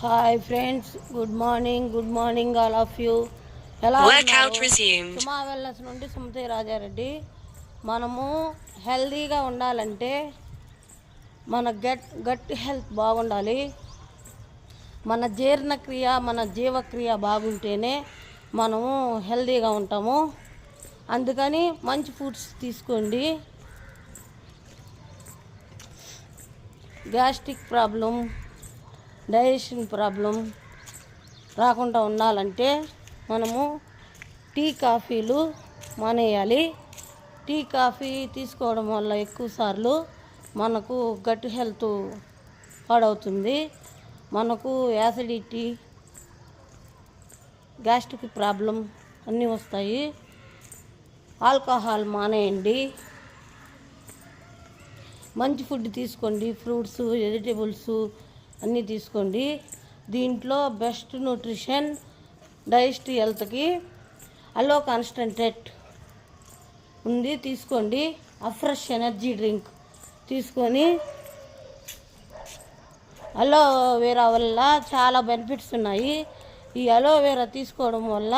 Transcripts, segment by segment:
Hi friends, good morning all of you. ఎలా సుమా wellness నుండి సుమతి రాజారెడ్డి. మనము హెల్తీగా ఉండాలంటే మన గట్ హెల్త్ బాగుండాలి. మన జీర్ణక్రియ, మన జీవక్రియ బాగుంటేనే మనము హెల్తీగా ఉంటాము. అందుకని మంచి ఫుడ్స్ తీసుకోండి. గ్యాస్ట్రిక్ ప్రాబ్లం, డైజెషన్ ప్రాబ్లం రాకుండా ఉండాలంటే మనము టీ కాఫీలు మానేయాలి. టీ కాఫీ తీసుకోవడం వల్ల ఎక్కువసార్లు మనకు గట్ హెల్త్ పాడవుతుంది. మనకు యాసిడిటీ, గ్యాస్ట్రిక్ ప్రాబ్లం అన్నీ వస్తాయి. ఆల్కహాల్ మానేయండి. మంచి ఫుడ్ తీసుకోండి. ఫ్రూట్స్, వెజిటేబుల్స్ అన్నీ తీసుకోండి. దీంట్లో బెస్ట్ న్యూట్రిషన్, డైజెస్టివ్ హెల్త్కి అలో కాన్సంట్రేట్ ఉంది, తీసుకోండి. ఫ్రెష్ ఎనర్జీ డ్రింక్ తీసుకొని, అలోవెరా వల్ల చాలా బెనిఫిట్స్ ఉన్నాయి. ఈ అలోవెరా తీసుకోవడం వల్ల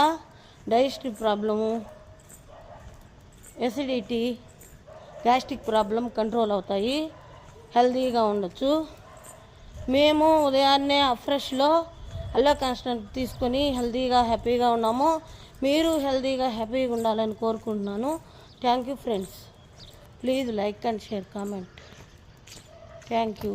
digestive problem, acidity, gastric problem control అవుతాయి. హెల్తీగా ఉండొచ్చు. మేము ఉదయాన్నే ఫ్రెష్లో అల్లో కాన్స్టెంట్ తీసుకొని హెల్తీగా హ్యాపీగా ఉన్నాము. మీరు హెల్తీగా హ్యాపీగా ఉండాలని కోరుకుంటున్నాను. Thank you friends. Please like and share, comment. Thank you.